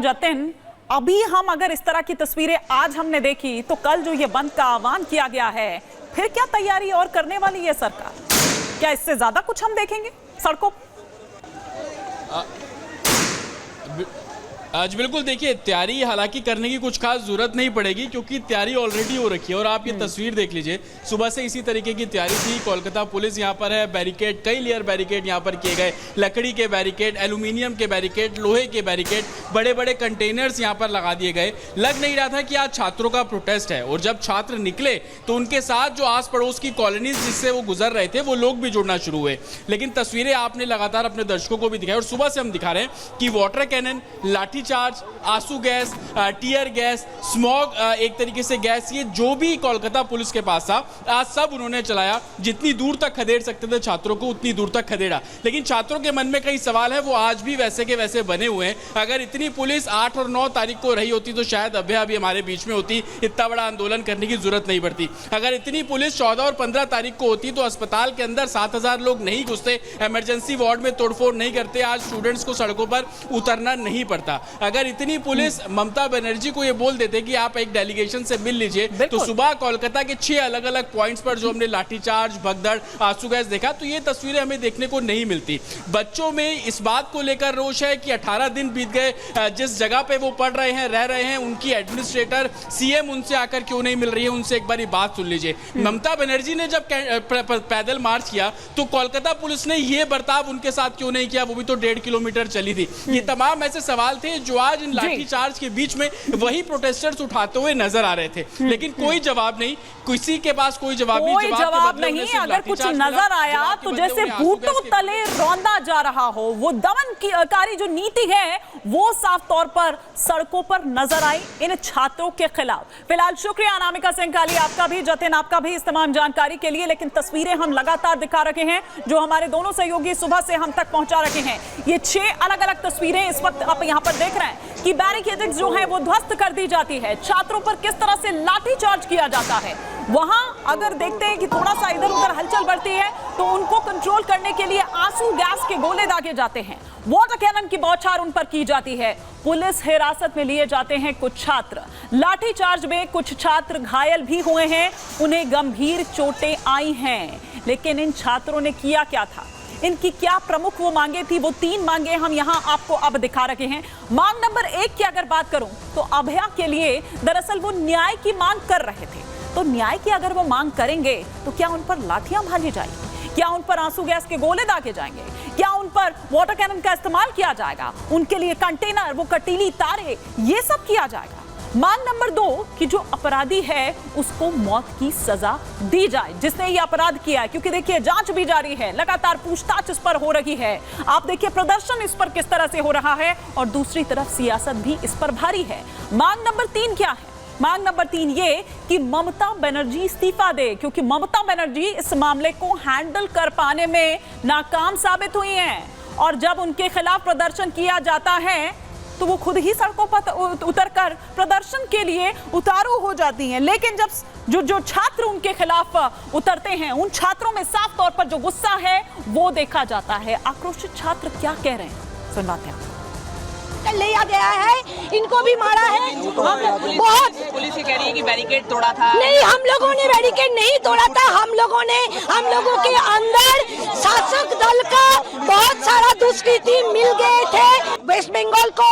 जतिन, अभी हम अगर इस तरह की तस्वीरें आज हमने देखी तो कल जो ये बंद का आह्वान किया गया है, फिर क्या तैयारी और करने वाली है सरकार? क्या इससे ज्यादा कुछ हम देखेंगे सड़कों? आज बिल्कुल देखिए, तैयारी हालांकि करने की कुछ खास जरूरत नहीं पड़ेगी क्योंकि तैयारी ऑलरेडी हो रखी है। और आप ये तस्वीर देख लीजिए, सुबह से इसी तरीके की तैयारी थी। कोलकाता पुलिस यहाँ पर है, बैरिकेड, कई लेयर बैरिकेड यहाँ पर किए गए, लकड़ी के बैरिकेड, एल्यूमिनियम के बैरिकेड, लोहे के बैरिकेड, बड़े बड़े कंटेनर्स यहाँ पर लगा दिए गए। लग नहीं रहा था कि आज छात्रों का प्रोटेस्ट है। और जब छात्र निकले तो उनके साथ जो आस पड़ोस की कॉलोनीज जिससे वो गुजर रहे थे, वो लोग भी जुड़ना शुरू हुए। लेकिन तस्वीरें आपने लगातार अपने दर्शकों को भी दिखाई और सुबह से हम दिखा रहे हैं कि वाटर कैनन, लाठी चार्ज, आंसू गैस, टीयर गैस, स्मॉग, एक तरीके से गैस, ये जो भी कोलकाता पुलिस के पास था आज सब उन्होंने चलाया। जितनी दूर तक खदेड़ सकते थे छात्रों को उतनी दूर तक खदेड़ा। लेकिन छात्रों के मन में कई सवाल है, वो आज भी वैसे के वैसे बने हुए हैं। अगर इतनी पुलिस 8 और 9 तारीख को रही होती तो शायद अभी हमारे बीच में होती, इतना बड़ा आंदोलन करने की जरूरत नहीं पड़ती। अगर इतनी पुलिस 14 और 15 तारीख को होती तो अस्पताल के अंदर 7000 लोग नहीं घुसते, इमरजेंसी वार्ड में तोड़फोड़ नहीं करते, आज स्टूडेंट्स को सड़कों पर उतरना नहीं पड़ता। अगर इतनी पुलिस ममता बनर्जी को ये बोल देते कि आप एक डेलीगेशन से मिल लीजिए, तो सुबह कोलकाता के 6 अलग अलग पॉइंट्स पर जो हमने लाठीचार्ज, भगदड़, आंसू गैस देखा, तो ये तस्वीरें हमें देखने को नहीं मिलती। बच्चों में इस बात को लेकर रोष है कि 18 दिन बीत गए, जिस जगह पे वो पढ़ रहे हैं, रह रहे हैं, उनकी एडमिनिस्ट्रेटर, सीएम उनसे आकर क्यों नहीं मिल रही है, उनसे एक बारी बात सुन लीजिए। ममता बनर्जी ने जब पैदल मार्च किया तो कोलकाता पुलिस ने ये बर्ताव उनके साथ क्यों नहीं किया, वो भी तो 1.5 किलोमीटर चली थी। ये तमाम ऐसे सवाल थे जो आज इन लाठीचार्ज के बीच में वही प्रोटेस्टर्स उठाते हुए नजर आ रहे थे। लेकिन कोई जवाब नहीं, किसी के पास कोई जवाब नहीं। अगर कुछ नजर आया तो जैसे बूटों तले रौंदा जा रहा हो, वो दमनकारी जो नीति है वो साफ तौर पर सड़कों पर नजर आई इन छात्रों के खिलाफ। फिलहाल शुक्रिया अनामिका सिंह काली, आपका भी, जतिन आपका भी, इस तमाम जानकारी के लिए। लेकिन तस्वीरें हम लगातार दिखा रखे हैं जो हमारे दोनों सहयोगी सुबह से हम तक पहुंचा रखे हैं। ये 6 अलग अलग तस्वीरें इस वक्त आप यहां पर देख रहे हैं कि बैरिकेड्स जो है वो ध्वस्त कर दी जाती है, छात्रों पर किस तरह से लाठीचार्ज किया जाता है। वहां अगर देखते हैं कि थोड़ा सा इधर उधर हलचल बढ़ती है तो उनको कंट्रोल करने के लिए आंसू गैस के गोले दागे जाते हैं, वाटर कैनन की बौछार उन पर की जाती है, पुलिस हिरासत में लिए जाते हैं कुछ छात्र। लाठीचार्ज में कुछ छात्र घायल भी हुए हैं, उन्हें गंभीर चोटें आई हैं। लेकिन इन छात्रों ने किया क्या था, इनकी क्या प्रमुख वो मांगे थी, वो 3 मांगे हम यहां आपको अब दिखा रखे हैं। मांग नंबर 1 की अगर बात करूं तो अभया के लिए दरअसल वो न्याय की मांग कर रहे थे। तो न्याय की अगर वो मांग करेंगे तो क्या उन पर लाठियां भाली जाएंगी, क्या उन पर आंसू गैस के गोले दागे जाएंगे, क्या उन पर वाटर कैनन का इस्तेमाल किया जाएगा, उनके लिए कंटेनर, वो कटीली तारे, ये सब किया जाएगा। मांग नंबर 2 कि जो अपराधी है उसको मौत की सजा दी जाए, जिसने ये अपराध किया है। क्योंकि देखिए जांच भी जारी है, लगातार पूछताछ इस पर हो रही है। आप देखिए प्रदर्शन इस पर किस तरह से हो रहा है और दूसरी तरफ सियासत भी इस पर भारी है। मांग नंबर 3 क्या है? मांग नंबर 3 ये कि ममता बनर्जी इस्तीफा दे, क्योंकि ममता बनर्जी इस मामले को हैंडल कर पाने में नाकाम साबित हुई हैं। और जब उनके खिलाफ प्रदर्शन किया जाता है तो वो खुद ही सड़कों पर उतरकर प्रदर्शन के लिए उतारू हो जाती हैं। लेकिन जब जो छात्र उनके खिलाफ उतरते हैं, उन छात्रों में साफ तौर पर जो गुस्सा है वो देखा जाता है। आक्रोशित छात्र क्या कह रहे हैं, सुनवाते हैं। ले गया है, इनको भी मारा है। बहुत पुलिस कह रही है कि बैरिकेड तोड़ा था। नहीं, हम लोगों ने बैरिकेड नहीं तोड़ा था। हम लोगों के अंदर शासक दल का बहुत सारा दुष्कृति मिल गए थे। वेस्ट बंगाल को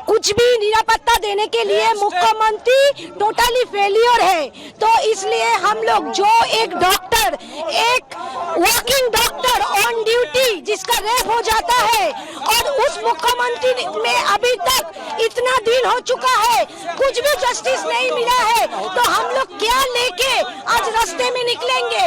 कुछ भी निरापत्ता देने के लिए मुख्यमंत्री टोटली फेलियर है। तो इसलिए हम लोग जो एक डॉक्टर, एक वर्किंग डॉक्टर ऑन ड्यूटी जिसका रेप हो जाता है और उस मुख्यमंत्री में अभी तक इतना दिन हो चुका है, कुछ भी जस्टिस नहीं मिला है, तो हम लोग क्या लेके आज रास्ते में निकलेंगे?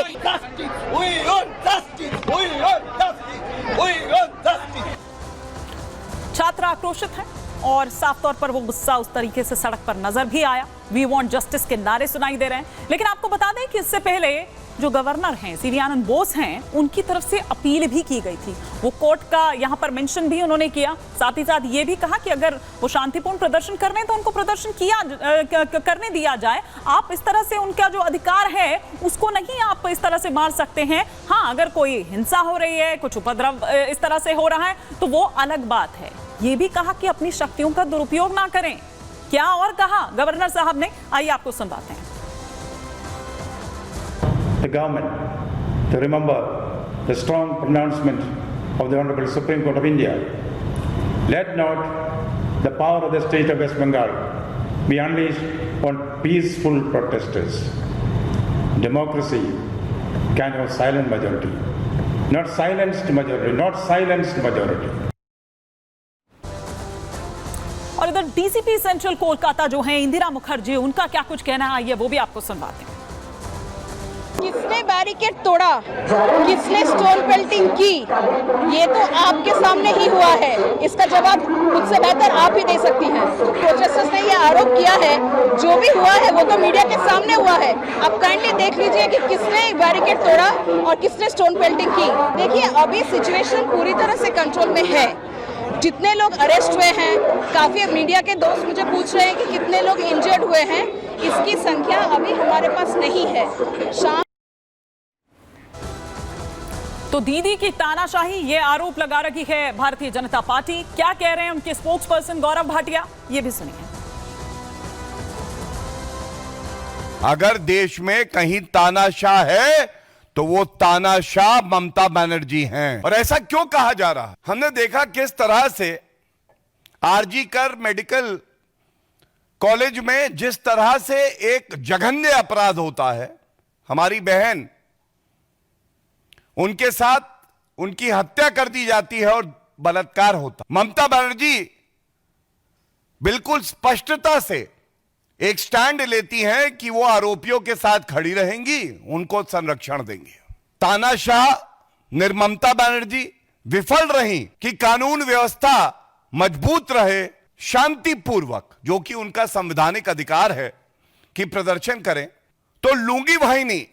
छात्र आक्रोशित हैं और साफ तौर पर वो गुस्सा उस तरीके से सड़क पर नजर भी आया। वी वांट जस्टिस के नारे सुनाई दे रहे हैं। लेकिन आपको बता दें कि इससे पहले जो गवर्नर हैं, सी वी आनंद बोस हैं, उनकी तरफ से अपील भी की गई थी। वो कोर्ट का यहाँ पर मेंशन भी उन्होंने किया। साथ ही साथ ये भी कहा कि अगर वो शांतिपूर्ण प्रदर्शन कर रहे हैं तो उनको प्रदर्शन करने दिया जाए। आप इस तरह से उनका जो अधिकार है उसको नहीं आप इस तरह से मार सकते हैं। हाँ, अगर कोई हिंसा हो रही है, कुछ उपद्रव इस तरह से हो रहा है तो वो अलग बात है। ये भी कहा कि अपनी शक्तियों का दुरुपयोग ना करें। क्या और कहा गवर्नर साहब ने, आइए आपको सुनवाते हैं। The government to remember the strong pronouncement of the Honorable Supreme Court of India. Let not the power of the state of West Bengal be unleashed on peaceful protesters. Democracy can have silent majority, not silenced majority, not silenced majority. और इधर DCP central Kolkata जो है इंदिरा मुखर्जी, उनका क्या कुछ कहना है, आइए वो भी आपको सुनवाते हैं। किसने बैरिकेड तोड़ा, किसने स्टोन पेल्टिंग की, ये तो आपके सामने ही हुआ है। इसका जवाब मुझसे बेहतर आप ही दे सकती हैं। प्रोटेस्टर्स ने ये आरोप किया है, जो भी हुआ है वो तो मीडिया के सामने हुआ है। आप काइंडली देख लीजिए कि किसने बैरिकेड तोड़ा और किसने स्टोन पेल्टिंग की। देखिए, अभी सिचुएशन पूरी तरह से कंट्रोल में है। जितने लोग अरेस्ट हुए हैं, काफी मीडिया के दोस्त मुझे पूछ रहे हैं कि कितने लोग इंजर्ड हुए हैं, इसकी संख्या अभी हमारे पास नहीं है। तो दीदी की तानाशाही, ये आरोप लगा रही है भारतीय जनता पार्टी। क्या कह रहे हैं उनके स्पोक्स पर्सन गौरव भाटिया, ये भी सुनिए। अगर देश में कहीं तानाशाह है तो वो तानाशाह ममता बनर्जी हैं। और ऐसा क्यों कहा जा रहा है? हमने देखा किस तरह से आरजी कर मेडिकल कॉलेज में जिस तरह से एक जघन्य अपराध होता है, हमारी बहन, उनके साथ उनकी हत्या कर दी जाती है और बलात्कार होता। ममता बनर्जी बिल्कुल स्पष्टता से एक स्टैंड लेती हैं कि वो आरोपियों के साथ खड़ी रहेंगी, उनको संरक्षण देंगे। तानाशाह निर्ममता बनर्जी विफल रही कि कानून व्यवस्था मजबूत रहे, शांतिपूर्वक, जो कि उनका संवैधानिक अधिकार है कि प्रदर्शन करें। तो लूंगी वाहिनी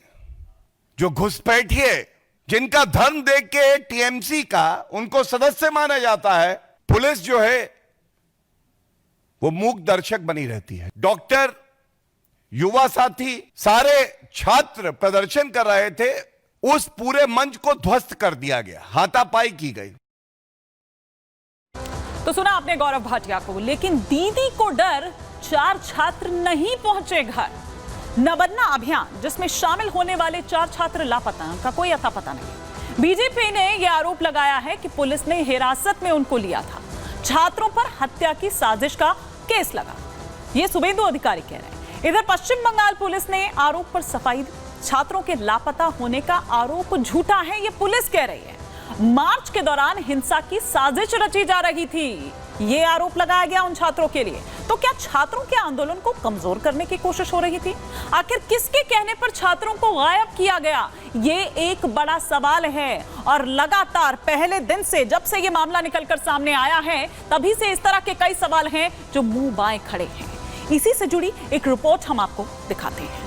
जो घुसपैठिए, जिनका धर्म देख के टीएमसी का उनको सदस्य माना जाता है, पुलिस जो है वो मूक दर्शक बनी रहती है। डॉक्टर, युवा साथी, सारे छात्र प्रदर्शन कर रहे थे, उस पूरे मंच को ध्वस्त कर दिया गया, हाथापाई की गई। तो सुना आपने गौरव भाटिया को, लेकिन दीदी को डर, 4 छात्र नहीं पहुंचे घर। नबन्ना अभियान जिसमें शामिल होने वाले 4 छात्र लापता, का कोई अता पता नहीं। बीजेपी ने यह आरोप लगाया है कि पुलिस ने हिरासत में उनको लिया था। छात्रों पर हत्या की साजिश का केस लगा, यह सुबेंदु अधिकारी कह रहे हैं। इधर पश्चिम बंगाल पुलिस ने आरोप पर सफाई दी। छात्रों के लापता होने का आरोप झूठा है, यह पुलिस कह रही है। मार्च के दौरान हिंसा की साजिश रची जा रही थी, यह आरोप लगाया गया उन छात्रों के लिए। तो क्या छात्रों के आंदोलन को कमजोर करने की कोशिश हो रही थी? आखिर किसके कहने पर छात्रों को गायब किया गया, ये एक बड़ा सवाल है। और लगातार पहले दिन से, जब से ये मामला निकलकर सामने आया है, तभी से इस तरह के कई सवाल हैं जो मुंह बाएं खड़े हैं। इसी से जुड़ी एक रिपोर्ट हम आपको दिखाते हैं।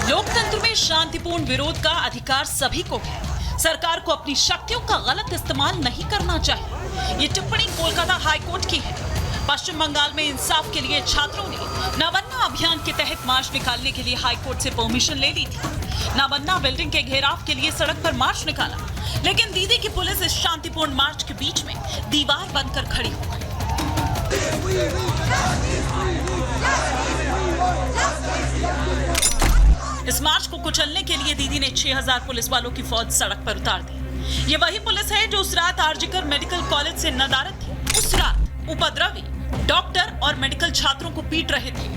लोकतंत्र में शांतिपूर्ण विरोध का अधिकार सभी को है। सरकार को अपनी शक्तियों का गलत इस्तेमाल नहीं करना चाहिए। ये टिप्पणी कोलकाता हाईकोर्ट की है। पश्चिम बंगाल में इंसाफ के लिए छात्रों ने नबन्ना अभियान के तहत मार्च निकालने के लिए हाईकोर्ट से परमिशन ले ली थी। नबन्ना बिल्डिंग के घेराव के लिए सड़क पर मार्च निकाला, लेकिन दीदी की पुलिस इस शांतिपूर्ण मार्च के बीच में दीवार बनकर खड़ी हो गई। इस मार्च को कुचलने के लिए दीदी ने 6000 पुलिस वालों की फौज सड़क पर उतार दी। ये वही पुलिस है जो उस रात आरजी कर मेडिकल कॉलेज से नदारद थी। उस रात उपद्रवी डॉक्टर और मेडिकल छात्रों को पीट रहे थे।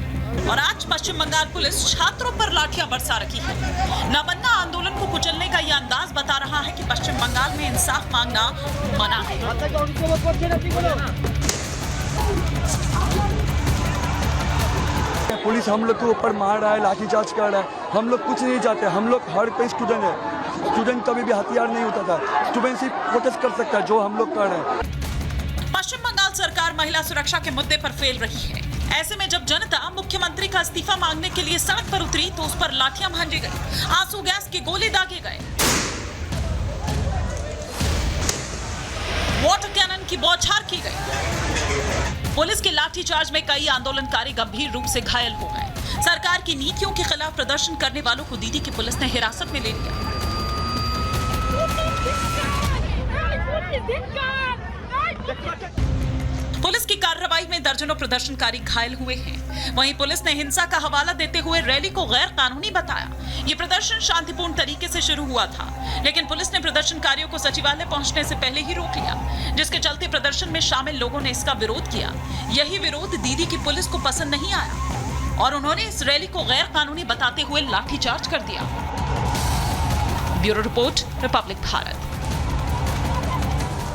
और आज पश्चिम बंगाल पुलिस छात्रों पर लाठियां बरसा रही है। नबन्ना आंदोलन को कुचलने का यह अंदाज बता रहा है कि पश्चिम बंगाल में इंसाफ मांगना मना है। पुलिस हम लोग के ऊपर मार रहा है, लाठीचार्ज कर रहा है। हम लोग कुछ नहीं चाहते। हम लोग हर कोई स्टूडेंट है। स्टूडेंट कभी भी हथियार नहीं होता था। स्टूडेंट सिर्फ प्रोटेस्ट कर सकता है, जो हम लोग कर रहे हैं। पश्चिम बंगाल सरकार महिला सुरक्षा के मुद्दे पर फेल रही है। ऐसे में जब जनता मुख्यमंत्री का इस्तीफा मांगने के लिए सड़क पर उतरी तो उस पर लाठियां भांजी गई, आंसू गैस के गोले दागे गए, वाटर कैनन की बौछार की गई। पुलिस के लाठीचार्ज में कई आंदोलनकारी गंभीर रूप से घायल हो गए। सरकार की नीतियों के खिलाफ प्रदर्शन करने वालों को दीदी की पुलिस ने हिरासत में ले लिया। पुलिस की कार्रवाई में दर्जनों प्रदर्शनकारी घायल हुए हैं। वहीं पुलिस ने हिंसा का हवाला देते हुए रैली को गैर कानूनी बताया। ये प्रदर्शन शांतिपूर्ण तरीके से शुरू हुआ था, लेकिन पुलिस ने प्रदर्शनकारियों को सचिवालय पहुंचने से पहले ही रोक लिया, जिसके चलते प्रदर्शन में शामिल लोगों ने इसका विरोध किया। यही विरोध दीदी की पुलिस को पसंद नहीं आया और उन्होंने इस रैली को गैर कानूनी बताते हुए लाठीचार्ज कर दिया। Bureau report, Republic Bharat.